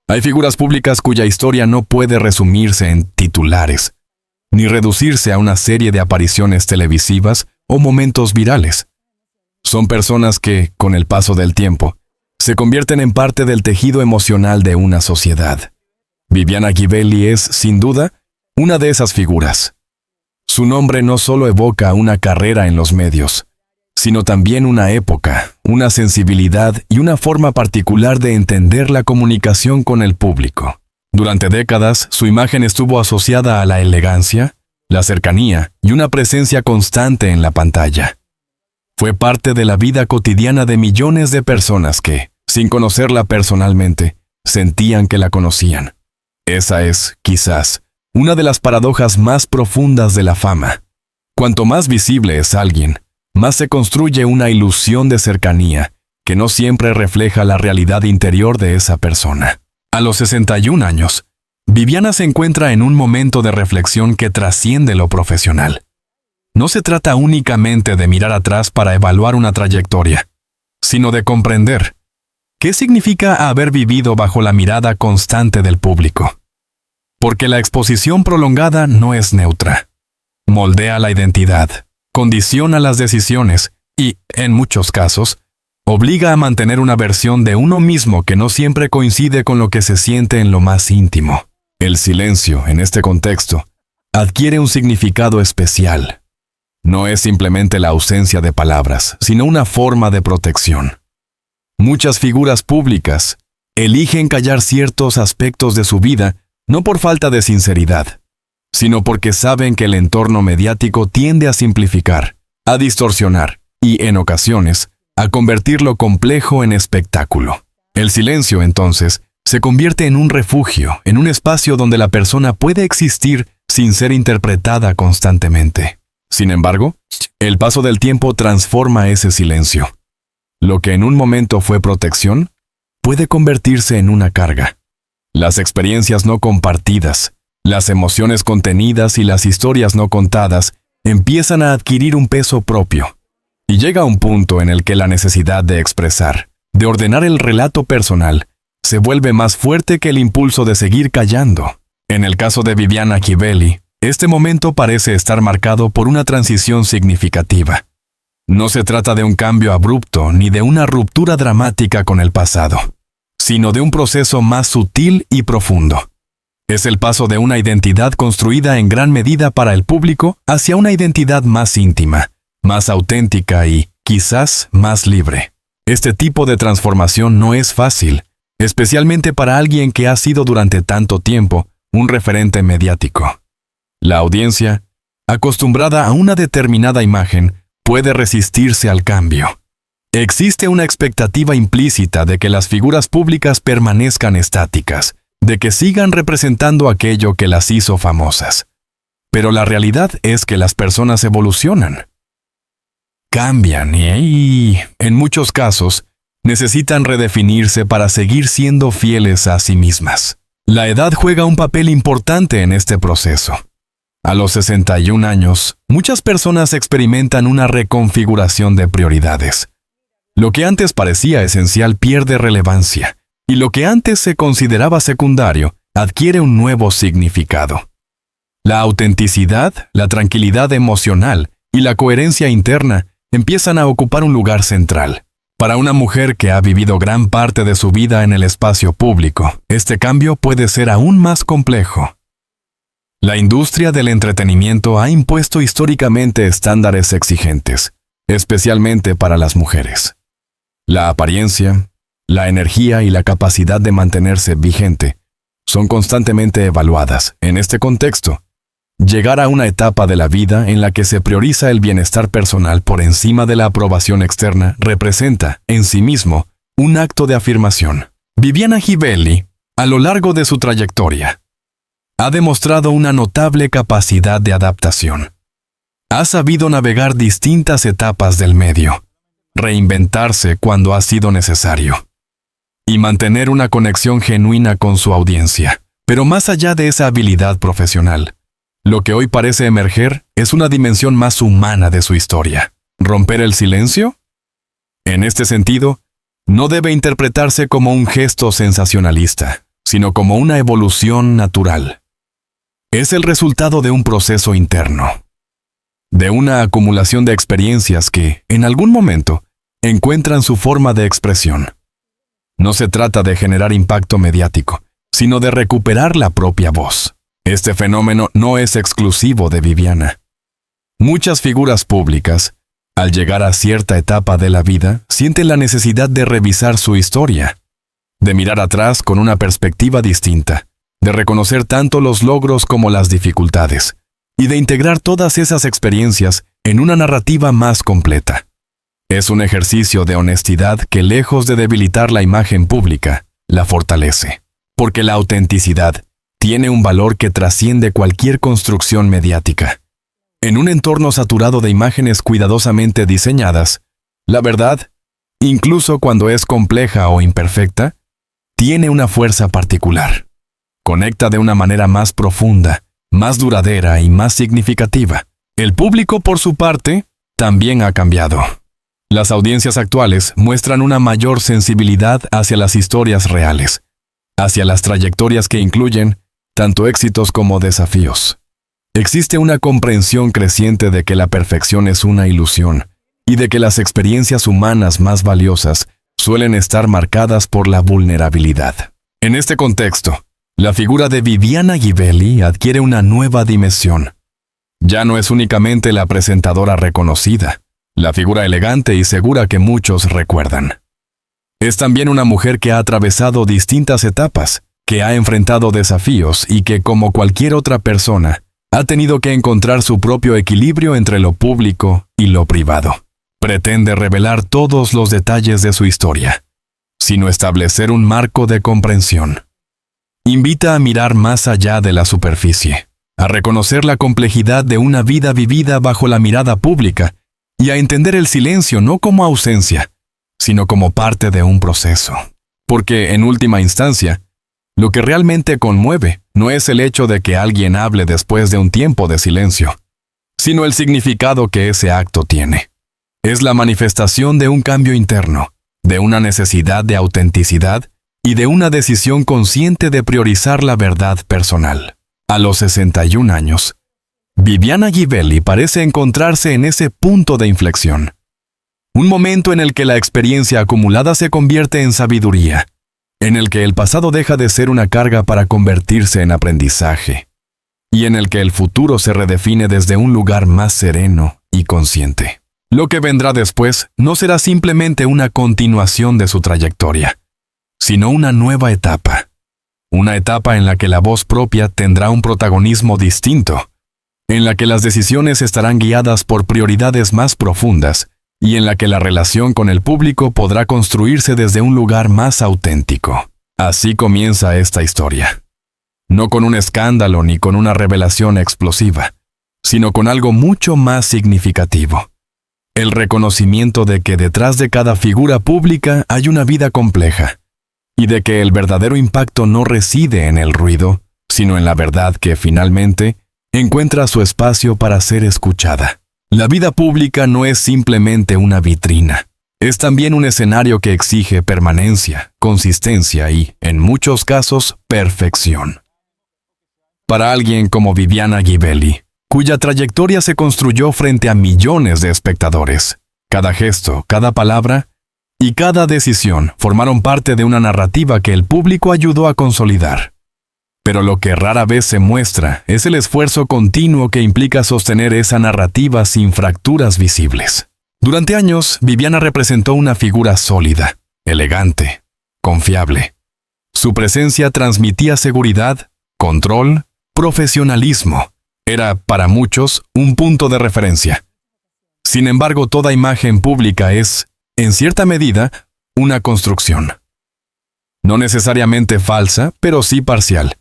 Hay figuras públicas cuya historia no puede resumirse en titulares, ni reducirse a una serie de apariciones televisivas o momentos virales. Son personas que, con el paso del tiempo, se convierten en parte del tejido emocional de una sociedad. Viviana Gibelli es, sin duda, una de esas figuras. Su nombre no solo evoca una carrera en los medios, sino también una época, una sensibilidad y una forma particular de entender la comunicación con el público. Durante décadas, su imagen estuvo asociada a la elegancia, la cercanía y una presencia constante en la pantalla. Fue parte de la vida cotidiana de millones de personas que, sin conocerla personalmente, sentían que la conocían. Esa es, quizás, una de las paradojas más profundas de la fama. Cuanto más visible es alguien, más se construye una ilusión de cercanía que no siempre refleja la realidad interior de esa persona. A los 61 años, Viviana se encuentra en un momento de reflexión que trasciende lo profesional. No se trata únicamente de mirar atrás para evaluar una trayectoria, sino de comprender qué significa haber vivido bajo la mirada constante del público. Porque la exposición prolongada no es neutra. Moldea la identidad, condiciona las decisiones y, en muchos casos, obliga a mantener una versión de uno mismo que no siempre coincide con lo que se siente en lo más íntimo. El silencio, en este contexto, adquiere un significado especial. No es simplemente la ausencia de palabras, sino una forma de protección. Muchas figuras públicas eligen callar ciertos aspectos de su vida no por falta de sinceridad, sino porque saben que el entorno mediático tiende a simplificar, a distorsionar y, en ocasiones, a convertir lo complejo en espectáculo. El silencio, entonces, se convierte en un refugio, en un espacio donde la persona puede existir sin ser interpretada constantemente. Sin embargo, el paso del tiempo transforma ese silencio. Lo que en un momento fue protección, puede convertirse en una carga. Las experiencias no compartidas, las emociones contenidas y las historias no contadas empiezan a adquirir un peso propio. Y llega un punto en el que la necesidad de expresar, de ordenar el relato personal, se vuelve más fuerte que el impulso de seguir callando. En el caso de Viviana Gibelli, este momento parece estar marcado por una transición significativa. No se trata de un cambio abrupto ni de una ruptura dramática con el pasado, sino de un proceso más sutil y profundo. Es el paso de una identidad construida en gran medida para el público hacia una identidad más íntima, más auténtica y, quizás, más libre. Este tipo de transformación no es fácil, especialmente para alguien que ha sido durante tanto tiempo un referente mediático. La audiencia, acostumbrada a una determinada imagen, puede resistirse al cambio. Existe una expectativa implícita de que las figuras públicas permanezcan estáticas, de que sigan representando aquello que las hizo famosas. Pero la realidad es que las personas evolucionan. Cambian y, en muchos casos, necesitan redefinirse para seguir siendo fieles a sí mismas. La edad juega un papel importante en este proceso. A los 61 años, muchas personas experimentan una reconfiguración de prioridades. Lo que antes parecía esencial pierde relevancia, y lo que antes se consideraba secundario adquiere un nuevo significado. La autenticidad, la tranquilidad emocional y la coherencia interna empiezan a ocupar un lugar central. Para una mujer que ha vivido gran parte de su vida en el espacio público, este cambio puede ser aún más complejo. La industria del entretenimiento ha impuesto históricamente estándares exigentes, especialmente para las mujeres. La apariencia, la energía y la capacidad de mantenerse vigente son constantemente evaluadas. En este contexto, llegar a una etapa de la vida en la que se prioriza el bienestar personal por encima de la aprobación externa representa, en sí mismo, un acto de afirmación. Viviana Gibelli, a lo largo de su trayectoria, ha demostrado una notable capacidad de adaptación. Ha sabido navegar distintas etapas del medio, reinventarse cuando ha sido necesario, y mantener una conexión genuina con su audiencia. Pero más allá de esa habilidad profesional, lo que hoy parece emerger es una dimensión más humana de su historia. ¿Romper el silencio? En este sentido, no debe interpretarse como un gesto sensacionalista, sino como una evolución natural. Es el resultado de un proceso interno, de una acumulación de experiencias que, en algún momento, encuentran su forma de expresión. No se trata de generar impacto mediático, sino de recuperar la propia voz. Este fenómeno no es exclusivo de Viviana. Muchas figuras públicas, al llegar a cierta etapa de la vida, sienten la necesidad de revisar su historia, de mirar atrás con una perspectiva distinta, de reconocer tanto los logros como las dificultades, y de integrar todas esas experiencias en una narrativa más completa. Es un ejercicio de honestidad que, lejos de debilitar la imagen pública, la fortalece, porque la autenticidad tiene un valor que trasciende cualquier construcción mediática. En un entorno saturado de imágenes cuidadosamente diseñadas, la verdad, incluso cuando es compleja o imperfecta, tiene una fuerza particular. Conecta de una manera más profunda, más duradera y más significativa. El público, por su parte, también ha cambiado. Las audiencias actuales muestran una mayor sensibilidad hacia las historias reales, hacia las trayectorias que incluyen tanto éxitos como desafíos. Existe una comprensión creciente de que la perfección es una ilusión y de que las experiencias humanas más valiosas suelen estar marcadas por la vulnerabilidad. En este contexto, la figura de Viviana Givelli adquiere una nueva dimensión. Ya no es únicamente la presentadora reconocida, la figura elegante y segura que muchos recuerdan. Es también una mujer que ha atravesado distintas etapas, que ha enfrentado desafíos y que, como cualquier otra persona, ha tenido que encontrar su propio equilibrio entre lo público y lo privado. Pretende revelar todos los detalles de su historia, sino establecer un marco de comprensión. Invita a mirar más allá de la superficie, a reconocer la complejidad de una vida vivida bajo la mirada pública y a entender el silencio no como ausencia, sino como parte de un proceso. Porque, en última instancia, lo que realmente conmueve no es el hecho de que alguien hable después de un tiempo de silencio, sino el significado que ese acto tiene. Es la manifestación de un cambio interno, de una necesidad de autenticidad y de una decisión consciente de priorizar la verdad personal. A los 61 años, Viviana Givelli parece encontrarse en ese punto de inflexión. Un momento en el que la experiencia acumulada se convierte en sabiduría, en el que el pasado deja de ser una carga para convertirse en aprendizaje, y en el que el futuro se redefine desde un lugar más sereno y consciente. Lo que vendrá después no será simplemente una continuación de su trayectoria, sino una nueva etapa. Una etapa en la que la voz propia tendrá un protagonismo distinto, en la que las decisiones estarán guiadas por prioridades más profundas y en la que la relación con el público podrá construirse desde un lugar más auténtico. Así comienza esta historia. No con un escándalo ni con una revelación explosiva, sino con algo mucho más significativo. El reconocimiento de que detrás de cada figura pública hay una vida compleja, y de que el verdadero impacto no reside en el ruido, sino en la verdad que finalmente encuentra su espacio para ser escuchada. La vida pública no es simplemente una vitrina, es también un escenario que exige permanencia, consistencia y, en muchos casos, perfección. Para alguien como Viviana Givelli, cuya trayectoria se construyó frente a millones de espectadores, cada gesto, cada palabra y cada decisión formaron parte de una narrativa que el público ayudó a consolidar. Pero lo que rara vez se muestra es el esfuerzo continuo que implica sostener esa narrativa sin fracturas visibles. Durante años, Viviana representó una figura sólida, elegante, confiable. Su presencia transmitía seguridad, control, profesionalismo. Era, para muchos, un punto de referencia. Sin embargo, toda imagen pública es, en cierta medida, una construcción. No necesariamente falsa, pero sí parcial.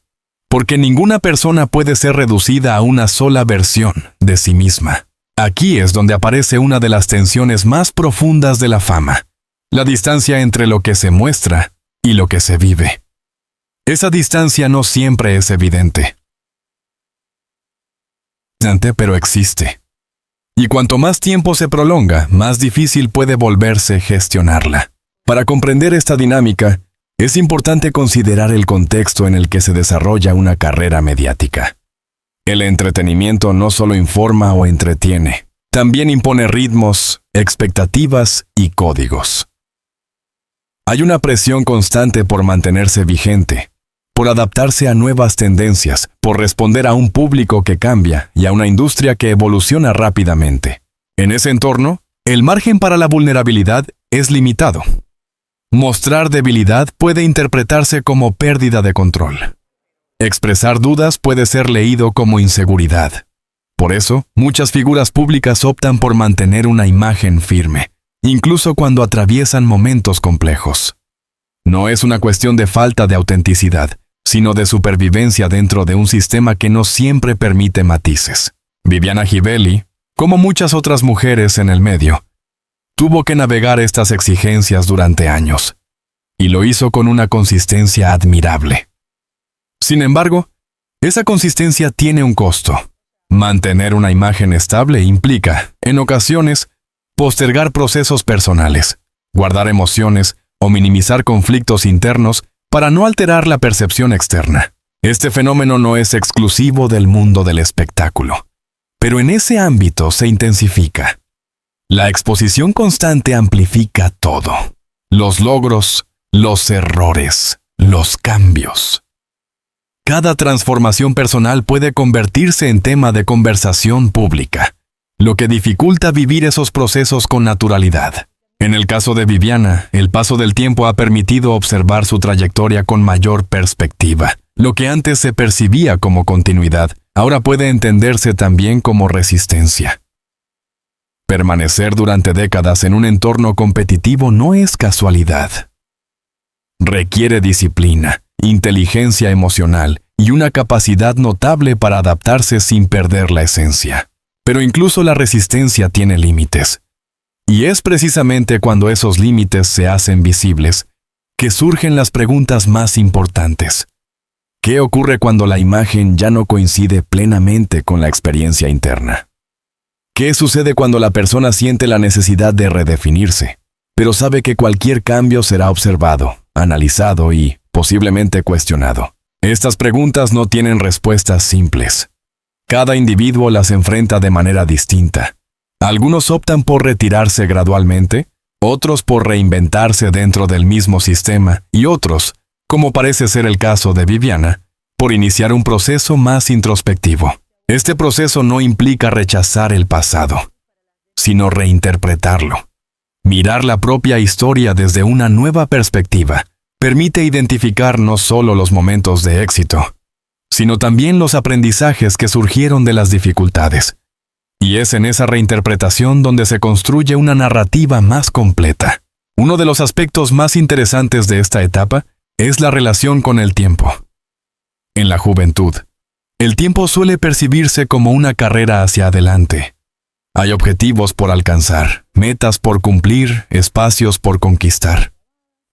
Porque ninguna persona puede ser reducida a una sola versión de sí misma. Aquí es donde aparece una de las tensiones más profundas de la fama, la distancia entre lo que se muestra y lo que se vive. Esa distancia no siempre es evidente. Pero existe. Y cuanto más tiempo se prolonga, más difícil puede volverse gestionarla. Para comprender esta dinámica, Es importante considerar el contexto en el que se desarrolla una carrera mediática. El entretenimiento no solo informa o entretiene, también impone ritmos, expectativas y códigos. Hay una presión constante por mantenerse vigente, por adaptarse a nuevas tendencias, por responder a un público que cambia y a una industria que evoluciona rápidamente. En ese entorno, el margen para la vulnerabilidad es limitado. Mostrar debilidad puede interpretarse como pérdida de control. Expresar dudas puede ser leído como inseguridad. Por eso, muchas figuras públicas optan por mantener una imagen firme, incluso cuando atraviesan momentos complejos. No es una cuestión de falta de autenticidad, sino de supervivencia dentro de un sistema que no siempre permite matices. Viviana Givelli, como muchas otras mujeres en el medio, tuvo que navegar estas exigencias durante años, y lo hizo con una consistencia admirable. Sin embargo, esa consistencia tiene un costo. Mantener una imagen estable implica, en ocasiones, postergar procesos personales, guardar emociones o minimizar conflictos internos para no alterar la percepción externa. Este fenómeno no es exclusivo del mundo del espectáculo, pero en ese ámbito se intensifica. La exposición constante amplifica todo: los logros, los errores, los cambios. Cada transformación personal puede convertirse en tema de conversación pública, lo que dificulta vivir esos procesos con naturalidad. En el caso de Viviana, el paso del tiempo ha permitido observar su trayectoria con mayor perspectiva. Lo que antes se percibía como continuidad, ahora puede entenderse también como resistencia. Permanecer durante décadas en un entorno competitivo no es casualidad. Requiere disciplina, inteligencia emocional y una capacidad notable para adaptarse sin perder la esencia. Pero incluso la resistencia tiene límites. Y es precisamente cuando esos límites se hacen visibles que surgen las preguntas más importantes. ¿Qué ocurre cuando la imagen ya no coincide plenamente con la experiencia interna? ¿Qué sucede cuando la persona siente la necesidad de redefinirse, pero sabe que cualquier cambio será observado, analizado y, posiblemente, cuestionado? Estas preguntas no tienen respuestas simples. Cada individuo las enfrenta de manera distinta. Algunos optan por retirarse gradualmente, otros por reinventarse dentro del mismo sistema y otros, como parece ser el caso de Viviana, por iniciar un proceso más introspectivo. Este proceso no implica rechazar el pasado, sino reinterpretarlo. Mirar la propia historia desde una nueva perspectiva permite identificar no solo los momentos de éxito, sino también los aprendizajes que surgieron de las dificultades. Y es en esa reinterpretación donde se construye una narrativa más completa. Uno de los aspectos más interesantes de esta etapa es la relación con el tiempo. En la juventud, el tiempo suele percibirse como una carrera hacia adelante. Hay objetivos por alcanzar, metas por cumplir, espacios por conquistar.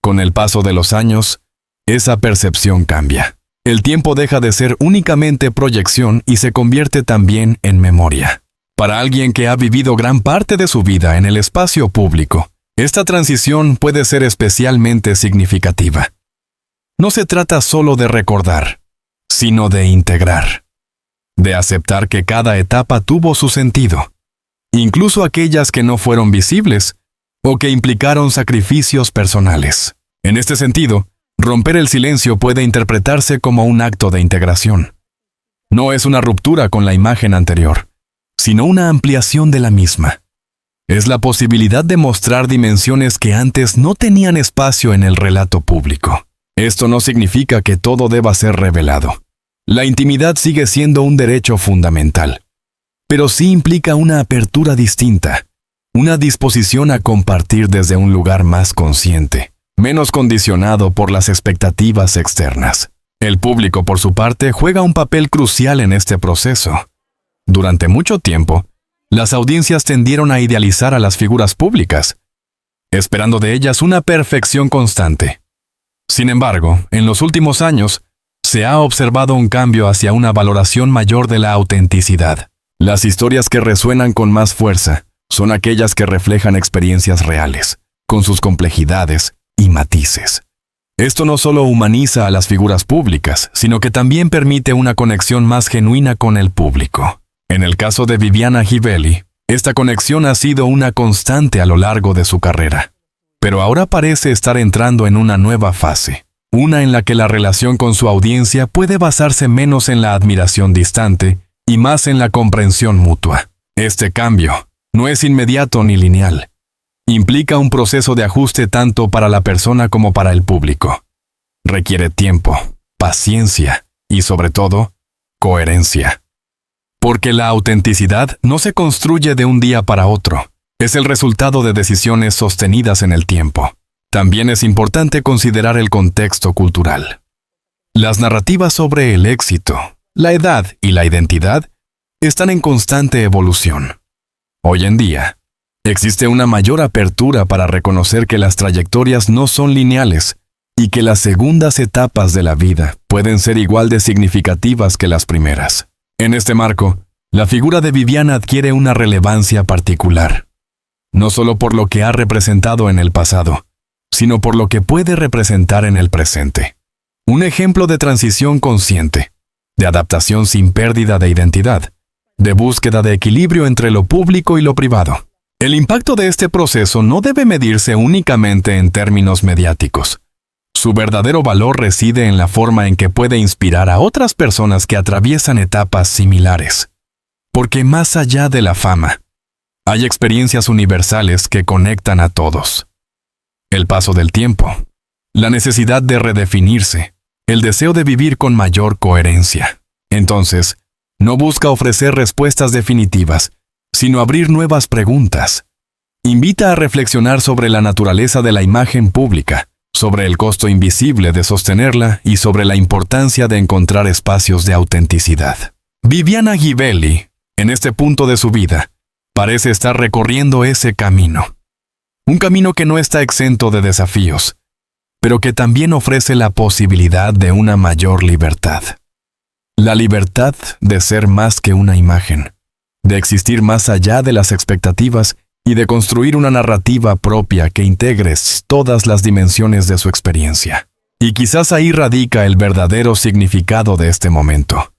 Con el paso de los años, esa percepción cambia. El tiempo deja de ser únicamente proyección y se convierte también en memoria. Para alguien que ha vivido gran parte de su vida en el espacio público, esta transición puede ser especialmente significativa. No se trata solo de recordar, sino de integrar, de aceptar que cada etapa tuvo su sentido, incluso aquellas que no fueron visibles o que implicaron sacrificios personales. En este sentido, romper el silencio puede interpretarse como un acto de integración. No es una ruptura con la imagen anterior, sino una ampliación de la misma. Es la posibilidad de mostrar dimensiones que antes no tenían espacio en el relato público. Esto no significa que todo deba ser revelado. La intimidad sigue siendo un derecho fundamental, pero sí implica una apertura distinta, una disposición a compartir desde un lugar más consciente, menos condicionado por las expectativas externas. El público, por su parte, juega un papel crucial en este proceso. Durante mucho tiempo, las audiencias tendieron a idealizar a las figuras públicas, esperando de ellas una perfección constante. Sin embargo, en los últimos años, se ha observado un cambio hacia una valoración mayor de la autenticidad. Las historias que resuenan con más fuerza son aquellas que reflejan experiencias reales, con sus complejidades y matices. Esto no solo humaniza a las figuras públicas, sino que también permite una conexión más genuina con el público. En el caso de Viviana Givelli, esta conexión ha sido una constante a lo largo de su carrera. Pero ahora parece estar entrando en una nueva fase, una en la que la relación con su audiencia puede basarse menos en la admiración distante y más en la comprensión mutua. Este cambio no es inmediato ni lineal. Implica un proceso de ajuste tanto para la persona como para el público. Requiere tiempo, paciencia y, sobre todo, coherencia. Porque la autenticidad no se construye de un día para otro. Es el resultado de decisiones sostenidas en el tiempo. También es importante considerar el contexto cultural. Las narrativas sobre el éxito, la edad y la identidad están en constante evolución. Hoy en día, existe una mayor apertura para reconocer que las trayectorias no son lineales y que las segundas etapas de la vida pueden ser igual de significativas que las primeras. En este marco, la figura de Viviana adquiere una relevancia particular, no solo por lo que ha representado en el pasado, sino por lo que puede representar en el presente. Un ejemplo de transición consciente, de adaptación sin pérdida de identidad, de búsqueda de equilibrio entre lo público y lo privado. El impacto de este proceso no debe medirse únicamente en términos mediáticos. Su verdadero valor reside en la forma en que puede inspirar a otras personas que atraviesan etapas similares. Porque más allá de la fama, hay experiencias universales que conectan a todos. El paso del tiempo, la necesidad de redefinirse, el deseo de vivir con mayor coherencia. Entonces, no busca ofrecer respuestas definitivas, sino abrir nuevas preguntas. Invita a reflexionar sobre la naturaleza de la imagen pública, sobre el costo invisible de sostenerla y sobre la importancia de encontrar espacios de autenticidad. Viviana Givelli, en este punto de su vida, parece estar recorriendo ese camino. Un camino que no está exento de desafíos, pero que también ofrece la posibilidad de una mayor libertad. La libertad de ser más que una imagen, de existir más allá de las expectativas y de construir una narrativa propia que integre todas las dimensiones de su experiencia. Y quizás ahí radica el verdadero significado de este momento.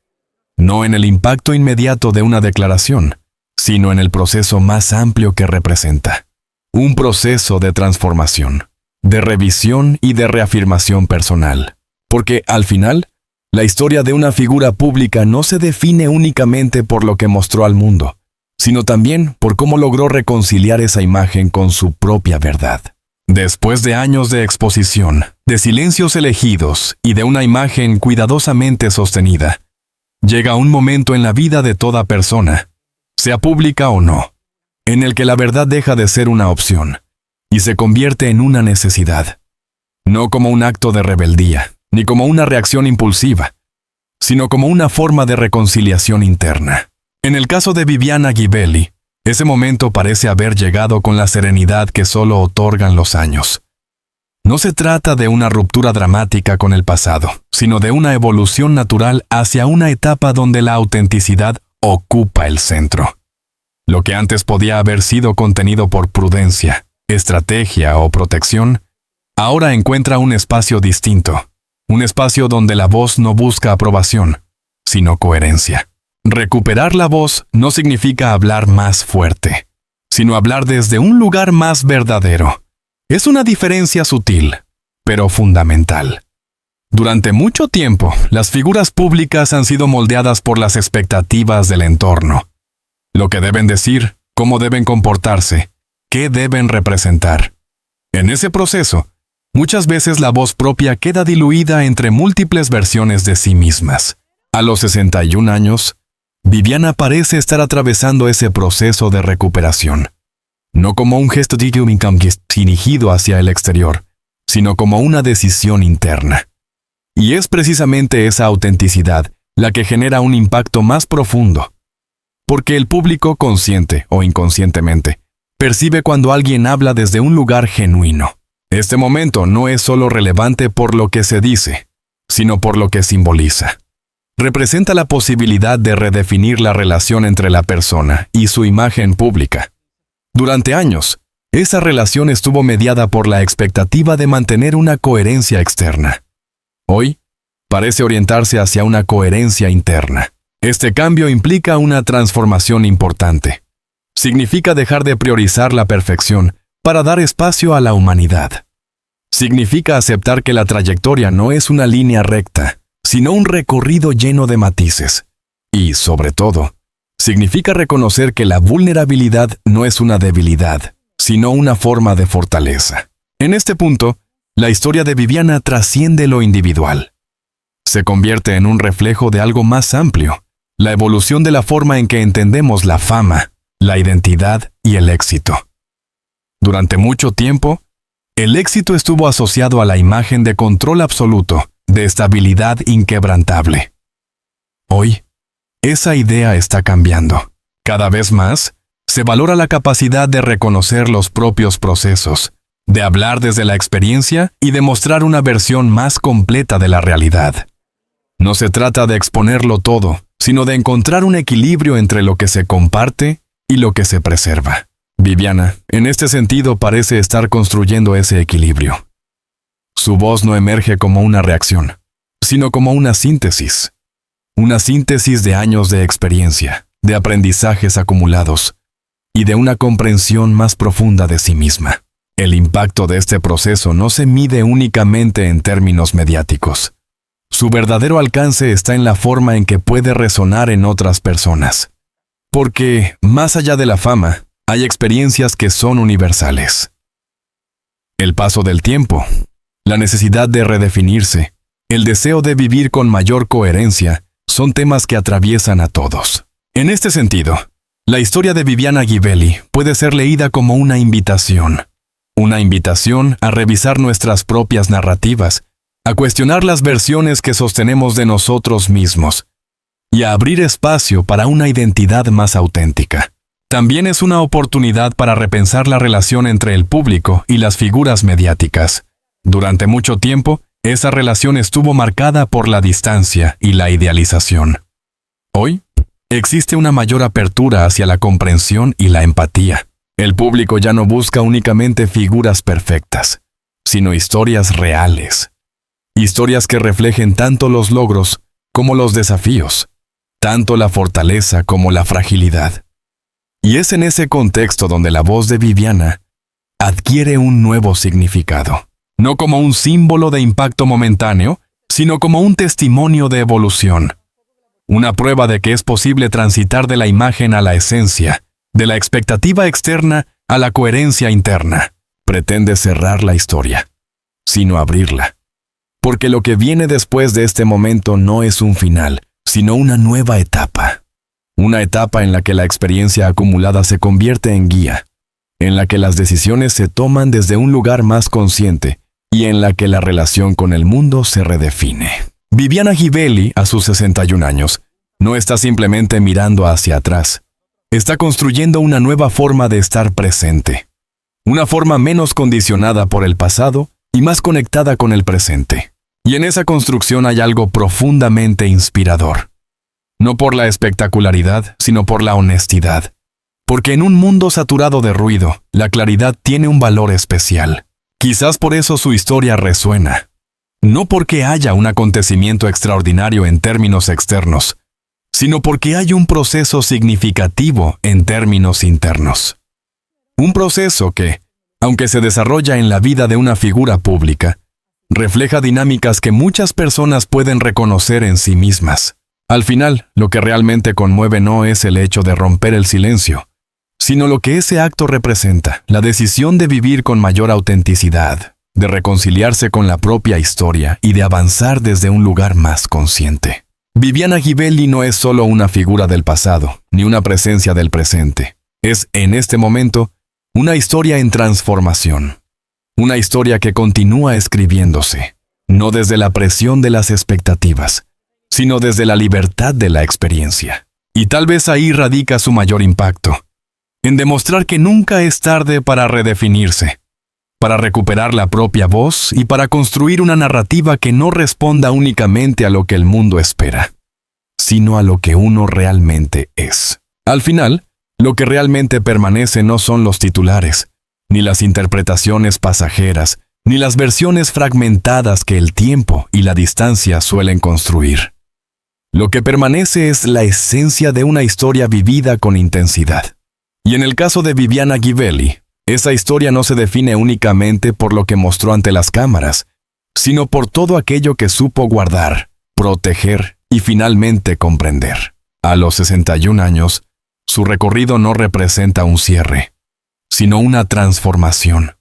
No en el impacto inmediato de una declaración, sino en el proceso más amplio que representa. Un proceso de transformación, de revisión y de reafirmación personal. Porque, al final, la historia de una figura pública no se define únicamente por lo que mostró al mundo, sino también por cómo logró reconciliar esa imagen con su propia verdad. Después de años de exposición, de silencios elegidos y de una imagen cuidadosamente sostenida, llega un momento en la vida de toda persona, sea pública o no, en el que la verdad deja de ser una opción y se convierte en una necesidad, no como un acto de rebeldía, ni como una reacción impulsiva, sino como una forma de reconciliación interna. En el caso de Viviana Givelli, ese momento parece haber llegado con la serenidad que solo otorgan los años. No se trata de una ruptura dramática con el pasado, sino de una evolución natural hacia una etapa donde la autenticidad ocupa el centro. Lo que antes podía haber sido contenido por prudencia, estrategia o protección, ahora encuentra un espacio distinto, un espacio donde la voz no busca aprobación, sino coherencia. Recuperar la voz no significa hablar más fuerte, sino hablar desde un lugar más verdadero. Es una diferencia sutil, pero fundamental. Durante mucho tiempo, las figuras públicas han sido moldeadas por las expectativas del entorno. Lo que deben decir, cómo deben comportarse, qué deben representar. En ese proceso, muchas veces la voz propia queda diluida entre múltiples versiones de sí mismas. A los 61 años, Viviana parece estar atravesando ese proceso de recuperación. No como un gesto dirigido hacia el exterior, sino como una decisión interna. Y es precisamente esa autenticidad la que genera un impacto más profundo. Porque el público, consciente o inconscientemente, percibe cuando alguien habla desde un lugar genuino. Este momento no es solo relevante por lo que se dice, sino por lo que simboliza. Representa la posibilidad de redefinir la relación entre la persona y su imagen pública. Durante años, esa relación estuvo mediada por la expectativa de mantener una coherencia externa. Hoy, parece orientarse hacia una coherencia interna. Este cambio implica una transformación importante. Significa dejar de priorizar la perfección para dar espacio a la humanidad. Significa aceptar que la trayectoria no es una línea recta, sino un recorrido lleno de matices. Y, sobre todo, significa reconocer que la vulnerabilidad no es una debilidad, sino una forma de fortaleza. En este punto, la historia de Viviana trasciende lo individual. Se convierte en un reflejo de algo más amplio, la evolución de la forma en que entendemos la fama, la identidad y el éxito. Durante mucho tiempo, el éxito estuvo asociado a la imagen de control absoluto, de estabilidad inquebrantable. Hoy, esa idea está cambiando. Cada vez más, se valora la capacidad de reconocer los propios procesos, de hablar desde la experiencia y de mostrar una versión más completa de la realidad. No se trata de exponerlo todo, sino de encontrar un equilibrio entre lo que se comparte y lo que se preserva. Viviana, en este sentido, parece estar construyendo ese equilibrio. Su voz no emerge como una reacción, sino como una síntesis. Una síntesis de años de experiencia, de aprendizajes acumulados y de una comprensión más profunda de sí misma. El impacto de este proceso no se mide únicamente en términos mediáticos. Su verdadero alcance está en la forma en que puede resonar en otras personas. Porque, más allá de la fama, hay experiencias que son universales. El paso del tiempo, la necesidad de redefinirse, el deseo de vivir con mayor coherencia, son temas que atraviesan a todos. En este sentido, la historia de Viviana Ghibelli puede ser leída como una invitación a revisar nuestras propias narrativas, a cuestionar las versiones que sostenemos de nosotros mismos y a abrir espacio para una identidad más auténtica. También es una oportunidad para repensar la relación entre el público y las figuras mediáticas. Durante mucho tiempo, esa relación estuvo marcada por la distancia y la idealización. Hoy, existe una mayor apertura hacia la comprensión y la empatía. El público ya no busca únicamente figuras perfectas, sino historias reales. Historias que reflejen tanto los logros como los desafíos, tanto la fortaleza como la fragilidad. Y es en ese contexto donde la voz de Viviana adquiere un nuevo significado, no como un símbolo de impacto momentáneo, sino como un testimonio de evolución. Una prueba de que es posible transitar de la imagen a la esencia, de la expectativa externa a la coherencia interna. Pretende cerrar la historia, sino abrirla. Porque lo que viene después de este momento no es un final, sino una nueva etapa. Una etapa en la que la experiencia acumulada se convierte en guía, en la que las decisiones se toman desde un lugar más consciente y en la que la relación con el mundo se redefine. Viviana Ghibelli, a sus 61 años, no está simplemente mirando hacia atrás. Está construyendo una nueva forma de estar presente. Una forma menos condicionada por el pasado y más conectada con el presente. Y en esa construcción hay algo profundamente inspirador. No por la espectacularidad, sino por la honestidad. Porque en un mundo saturado de ruido, la claridad tiene un valor especial. Quizás por eso su historia resuena. No porque haya un acontecimiento extraordinario en términos externos, sino porque hay un proceso significativo en términos internos. Un proceso que, aunque se desarrolla en la vida de una figura pública, refleja dinámicas que muchas personas pueden reconocer en sí mismas. Al final, lo que realmente conmueve no es el hecho de romper el silencio, sino lo que ese acto representa, la decisión de vivir con mayor autenticidad, de reconciliarse con la propia historia y de avanzar desde un lugar más consciente. Viviana Ghibelli no es solo una figura del pasado, ni una presencia del presente. Es, en este momento, una historia en transformación. Una historia que continúa escribiéndose, no desde la presión de las expectativas, sino desde la libertad de la experiencia. Y tal vez ahí radica su mayor impacto, en demostrar que nunca es tarde para redefinirse, para recuperar la propia voz y para construir una narrativa que no responda únicamente a lo que el mundo espera, sino a lo que uno realmente es. Al final, lo que realmente permanece no son los titulares, ni las interpretaciones pasajeras, ni las versiones fragmentadas que el tiempo y la distancia suelen construir. Lo que permanece es la esencia de una historia vivida con intensidad. Y en el caso de Viviana Ghivelli, esa historia no se define únicamente por lo que mostró ante las cámaras, sino por todo aquello que supo guardar, proteger y finalmente comprender. A los 61 años, su recorrido no representa un cierre, sino una transformación.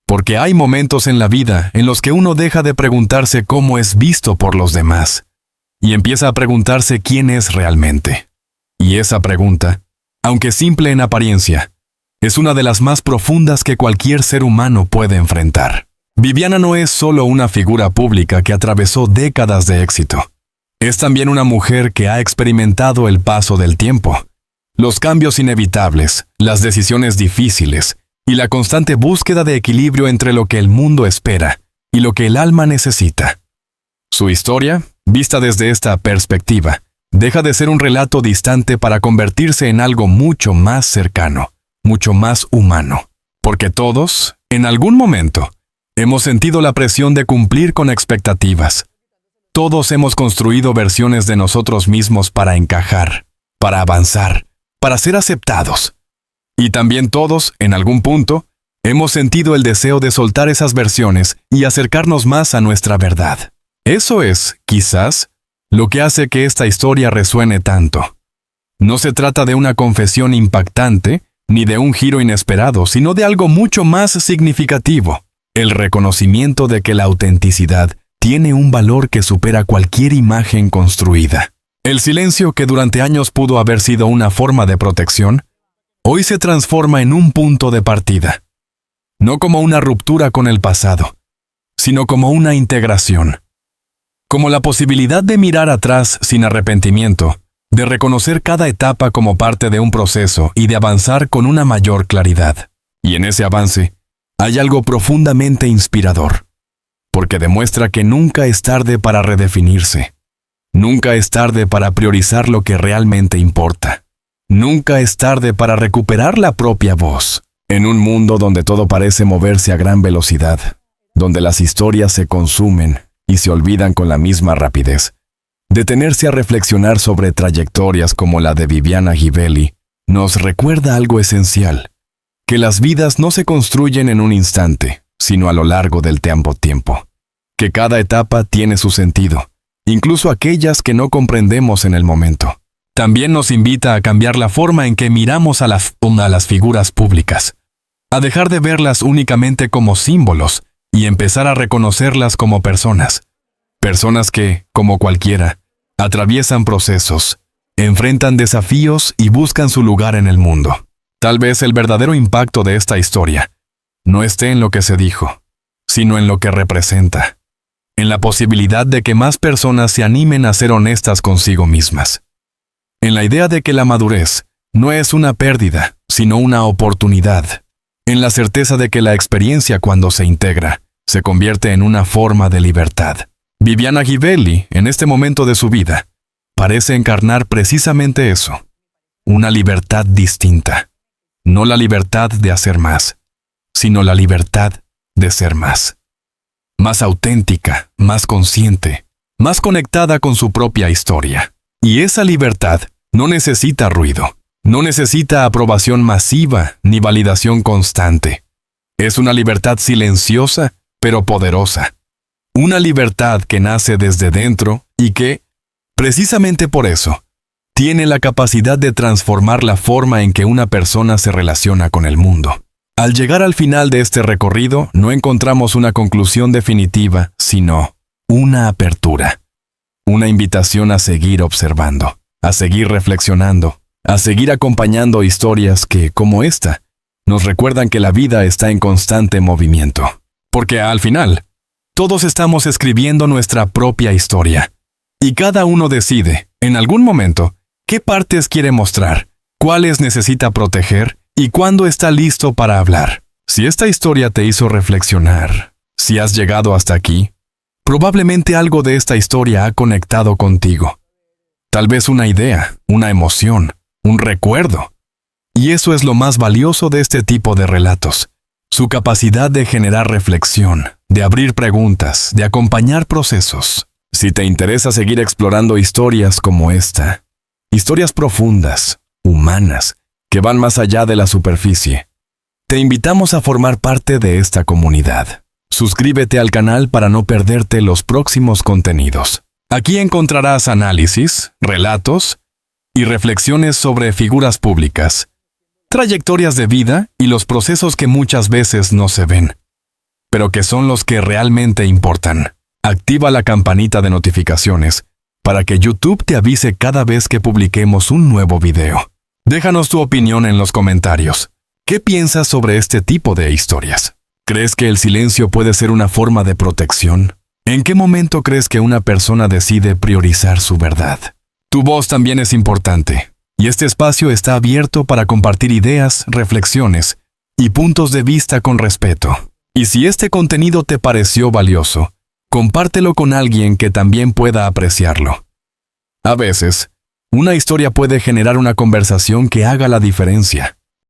Porque hay momentos en la vida en los que uno deja de preguntarse cómo es visto por los demás y empieza a preguntarse quién es realmente. Y esa pregunta, aunque simple en apariencia, es una de las más profundas que cualquier ser humano puede enfrentar. Viviana no es solo una figura pública que atravesó décadas de éxito. Es también una mujer que ha experimentado el paso del tiempo, los cambios inevitables, las decisiones difíciles y la constante búsqueda de equilibrio entre lo que el mundo espera y lo que el alma necesita. Su historia, vista desde esta perspectiva, deja de ser un relato distante para convertirse en algo mucho más cercano, mucho más humano. Porque todos, en algún momento, hemos sentido la presión de cumplir con expectativas. Todos hemos construido versiones de nosotros mismos para encajar, para avanzar, para ser aceptados. Y también todos, en algún punto, hemos sentido el deseo de soltar esas versiones y acercarnos más a nuestra verdad. Eso es, quizás, lo que hace que esta historia resuene tanto. No se trata de una confesión impactante, ni de un giro inesperado, sino de algo mucho más significativo: el reconocimiento de que la autenticidad tiene un valor que supera cualquier imagen construida. El silencio que durante años pudo haber sido una forma de protección, hoy se transforma en un punto de partida. No como una ruptura con el pasado, sino como una integración. Como la posibilidad de mirar atrás sin arrepentimiento, de reconocer cada etapa como parte de un proceso y de avanzar con una mayor claridad. Y en ese avance, hay algo profundamente inspirador, porque demuestra que nunca es tarde para redefinirse. Nunca es tarde para priorizar lo que realmente importa. Nunca es tarde para recuperar la propia voz. En un mundo donde todo parece moverse a gran velocidad, donde las historias se consumen y se olvidan con la misma rapidez, detenerse a reflexionar sobre trayectorias como la de Viviana Ghivelli nos recuerda algo esencial: que las vidas no se construyen en un instante, sino a lo largo del tiempo. Que cada etapa tiene su sentido, incluso aquellas que no comprendemos en el momento. También nos invita a cambiar la forma en que miramos a las figuras públicas, a dejar de verlas únicamente como símbolos y empezar a reconocerlas como personas. Personas que, como cualquiera, atraviesan procesos, enfrentan desafíos y buscan su lugar en el mundo. Tal vez el verdadero impacto de esta historia no esté en lo que se dijo, sino en lo que representa, en la posibilidad de que más personas se animen a ser honestas consigo mismas, en la idea de que la madurez no es una pérdida, sino una oportunidad, en la certeza de que la experiencia, cuando se integra, se convierte en una forma de libertad. Viviana Ghivelli, en este momento de su vida, parece encarnar precisamente eso: una libertad distinta. No la libertad de hacer más, sino la libertad de ser más. Más auténtica, más consciente, más conectada con su propia historia. Y esa libertad no necesita ruido, no necesita aprobación masiva ni validación constante. Es una libertad silenciosa, pero poderosa. Una libertad que nace desde dentro y que, precisamente por eso, tiene la capacidad de transformar la forma en que una persona se relaciona con el mundo. Al llegar al final de este recorrido, no encontramos una conclusión definitiva, sino una apertura. Una invitación a seguir observando, a seguir reflexionando, a seguir acompañando historias que, como esta, nos recuerdan que la vida está en constante movimiento. Porque al final, todos estamos escribiendo nuestra propia historia. Y cada uno decide, en algún momento, qué partes quiere mostrar, cuáles necesita proteger y cuándo está listo para hablar. Si esta historia te hizo reflexionar, si has llegado hasta aquí, probablemente algo de esta historia ha conectado contigo. Tal vez una idea, una emoción, un recuerdo. Y eso es lo más valioso de este tipo de relatos. Su capacidad de generar reflexión, de abrir preguntas, de acompañar procesos. Si te interesa seguir explorando historias como esta, historias profundas, humanas, que van más allá de la superficie, te invitamos a formar parte de esta comunidad. Suscríbete al canal para no perderte los próximos contenidos. Aquí encontrarás análisis, relatos y reflexiones sobre figuras públicas, trayectorias de vida y los procesos que muchas veces no se ven, pero que son los que realmente importan. Activa la campanita de notificaciones para que YouTube te avise cada vez que publiquemos un nuevo video. Déjanos tu opinión en los comentarios. ¿Qué piensas sobre este tipo de historias? ¿Crees que el silencio puede ser una forma de protección? ¿En qué momento crees que una persona decide priorizar su verdad? Tu voz también es importante, y este espacio está abierto para compartir ideas, reflexiones y puntos de vista con respeto. Y si este contenido te pareció valioso, compártelo con alguien que también pueda apreciarlo. A veces, una historia puede generar una conversación que haga la diferencia.